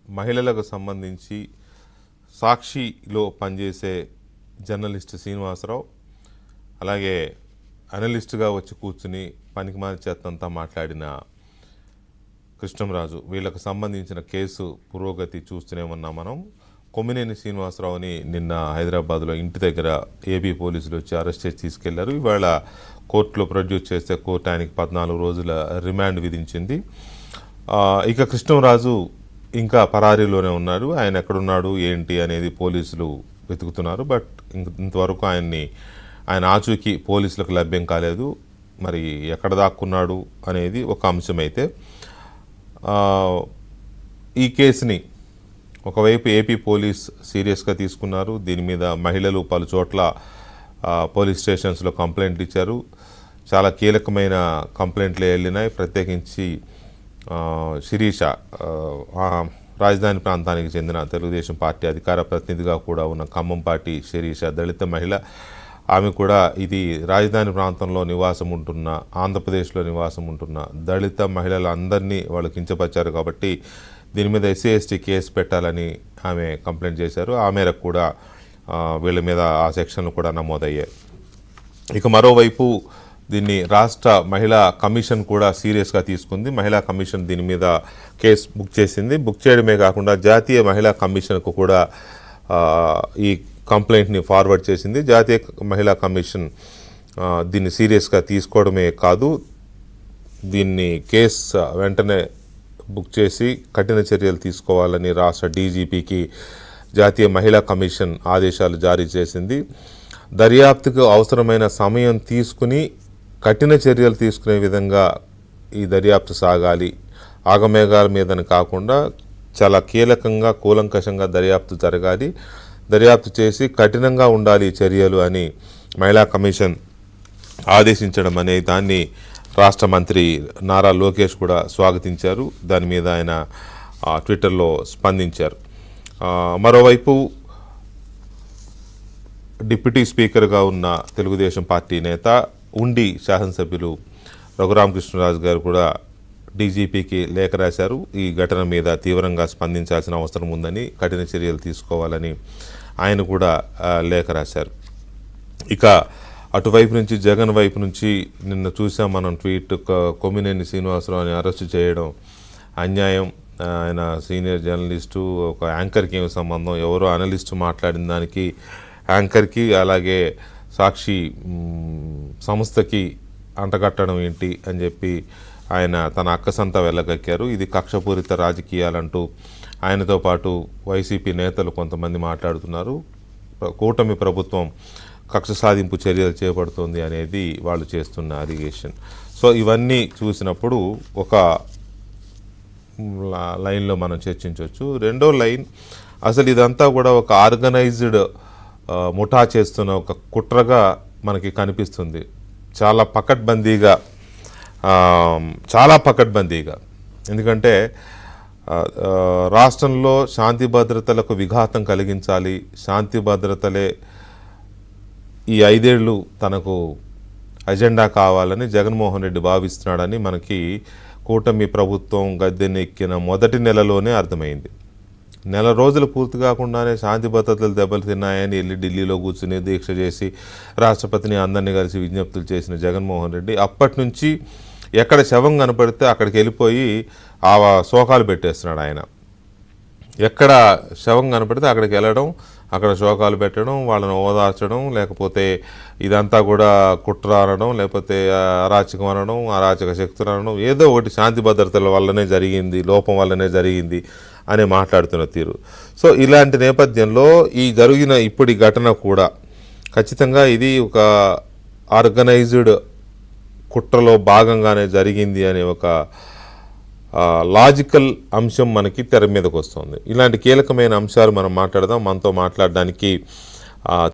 మహిళలకు సంబంధించి సాక్షిలో పనిచేసే జర్నలిస్ట్ శ్రీనివాసరావు, అలాగే అనలిస్ట్గా వచ్చి కూర్చుని పనికిమాలిన చేతంతా మాట్లాడిన కృష్ణంరాజు, వీళ్ళకు సంబంధించిన కేసు పురోగతి చూస్తూనే ఉన్నాం మనం. కొమ్మినేని శ్రీనివాసరావుని నిన్న హైదరాబాద్లో ఇంటి దగ్గర ఏపీ పోలీసులు వచ్చి అరెస్ట్ చేసి తీసుకెళ్లారు. ఇవాళ కోర్టులో ప్రొడ్యూస్ చేస్తే కోర్టు ఆయనకి 14 రోజుల రిమాండ్ విధించింది. ఇక కృష్ణంరాజు ఇంకా పరారీలోనే ఉన్నాడు. ఆయన ఎక్కడున్నాడు ఏంటి అనేది పోలీసులు వెతుకుతున్నారు. బట్ ఇంతవరకు ఆయన ఆచూకీ పోలీసులకు లభ్యం కాలేదు. మరి ఎక్కడ దాక్కున్నాడు అనేది ఒక అంశమైతే, ఈ కేసుని ఒకవైపు ఏపీ పోలీస్ సీరియస్గా తీసుకున్నారు. దీని మీద మహిళలు పలు చోట్ల పోలీస్ స్టేషన్స్లో కంప్లైంట్లు ఇచ్చారు. చాలా కీలకమైన కంప్లైంట్లు వెళ్ళినాయి. ప్రత్యేకించి శిరీష, రాజధాని ప్రాంతానికి చెందిన తెలుగుదేశం పార్టీ అధికార ప్రతినిధిగా కూడా ఉన్న ఖమ్మంపాటి శిరీష, దళిత మహిళ. ఆమె కూడా ఇది రాజధాని ప్రాంతంలో నివాసం ఉంటున్న, ఆంధ్రప్రదేశ్లో నివాసం ఉంటున్న దళిత మహిళలందరినీ వాళ్ళు కించపరిచారు కాబట్టి దీని మీద SC/ST కేసు పెట్టాలని ఆమె కంప్లైంట్ చేశారు. ఆ మేరకు కూడా వీళ్ళ మీద ఆ సెక్షన్లు కూడా నమోదయ్యాయి. ఇక మరోవైపు దీన్ని రాష్ట్ర మహిళా కమిషన్ కూడా సీరియస్గా తీసుకుంది. మహిళా కమిషన్ దీని మీద కేసు బుక్ చేసింది. బుక్ చేయడమే కాకుండా జాతీయ మహిళా కమిషన్కు కూడా ఈ కంప్లైంట్ని ఫార్వర్డ్ చేసింది. జాతీయ మహిళా కమిషన్ దీన్ని సీరియస్గా తీసుకోవడమే కాదు, దీన్ని కేసు వెంటనే బుక్ చేసి కఠిన చర్యలు తీసుకోవాలని రాష్ట్ర DGPకి జాతీయ మహిళా కమిషన్ ఆదేశాలు జారీ చేసింది. దర్యాప్తుకు అవసరమైన సమయం తీసుకుని కఠిన చర్యలు తీసుకునే విధంగా ఈ దర్యాప్తు సాగాలి. ఆగమేఘాల మీదని కాకుండా చాలా కీలకంగా కూలంకషంగా దర్యాప్తు జరగాలి. దర్యాప్తు చేసి కఠినంగా ఉండాలి చర్యలు అని మహిళా కమిషన్ ఆదేశించడం అనే దాన్ని రాష్ట్ర మంత్రి నారా లోకేష్ కూడా స్వాగతించారు. దాని మీద ఆయన ట్విట్టర్లో స్పందించారు. మరోవైపు డిప్యూటీ స్పీకర్గా ఉన్న తెలుగుదేశం పార్టీ నేత, ఉండి శాసనసభ్యులు రఘురామకృష్ణరాజు గారు కూడా DGPకి లేఖ రాశారు. ఈ ఘటన మీద తీవ్రంగా స్పందించాల్సిన అవసరం ఉందని, కఠిన చర్యలు తీసుకోవాలని ఆయన కూడా లేఖ రాశారు. ఇక అటువైపు నుంచి జగన్ వైపు నుంచి నిన్న చూసాం మనం ట్వీట్, కొమ్మినేని శ్రీనివాసరావుని అరెస్టు చేయడం అన్యాయం. ఆయన సీనియర్ జర్నలిస్టు, ఒక యాంకర్కి ఏమి సంబంధం, ఎవరో అనలిస్టు మాట్లాడిన దానికి యాంకర్కి అలాగే సాక్షి సంస్థకి అంటగట్టడం ఏంటి అని చెప్పి ఆయన తన అక్కసంతా వెళ్ళగక్కారు. ఇది కక్షపూరిత రాజకీయాలంటూ ఆయనతో పాటు వైసీపీ నేతలు కొంతమంది మాట్లాడుతున్నారు. కూటమి ప్రభుత్వం కక్ష సాధింపు చర్యలు చేపడుతుంది అనేది వాళ్ళు చేస్తున్న అలిగేషన్. సో ఇవన్నీ చూసినప్పుడు ఒక లైన్లో మనం చర్చించవచ్చు. రెండో లైన్, అసలు ఇదంతా కూడా ఒక ఆర్గనైజ్డ్ ముఠా చేస్తున్న ఒక కుట్రగా మనకి కనిపిస్తుంది. చాలా పకడ్బందీగా. ఎందుకంటే రాష్ట్రంలో శాంతి భద్రతలకు విఘాతం కలిగించాలి, శాంతి భద్రతలే ఈ 5 ఏళ్ళు తనకు అజెండా కావాలని జగన్మోహన్ రెడ్డి భావిస్తున్నాడని మనకి కూటమి ప్రభుత్వం గద్దెనెక్కిన మొదటి నెలలోనే అర్థమైంది. నెల రోజులు పూర్తి కాకుండానే శాంతి భద్రతలు దెబ్బతిన్నాయని వెళ్ళి ఢిల్లీలో కూర్చుని దీక్ష చేసి రాష్ట్రపతిని అందరినీ కలిసి విజ్ఞప్తులు చేసిన జగన్మోహన్ రెడ్డి అప్పటి నుంచి ఎక్కడ శవం కనపడితే అక్కడికి వెళ్ళిపోయి ఆ శోకాలు పెట్టేస్తున్నాడు. ఆయన ఎక్కడ శవం కనపడితే అక్కడికి వెళ్ళడం, అక్కడ శోకాలు పెట్టడం, వాళ్ళని ఓదార్చడం, లేకపోతే ఇదంతా కూడా కుట్ర అనడం, లేకపోతే అరాచకం అనడం, అరాచక శక్తులు అనడం, ఏదో ఒకటి శాంతి భద్రతల వల్లనే జరిగింది, లోపం వల్లనే జరిగింది అని మాట్లాడుతున్న తీరు. సో ఇలాంటి నేపథ్యంలో ఈ జరిగిన ఇప్పటి ఘటన కూడా ఖచ్చితంగా ఇది ఒక ఆర్గనైజ్డ్ కుట్రలో భాగంగానే జరిగింది అనే ఒక లాజికల్ అంశం మనకి తెర మీదకి వస్తుంది. ఇలాంటి కీలకమైన అంశాలు మనం మాట్లాడదాం. మనతో మాట్లాడడానికి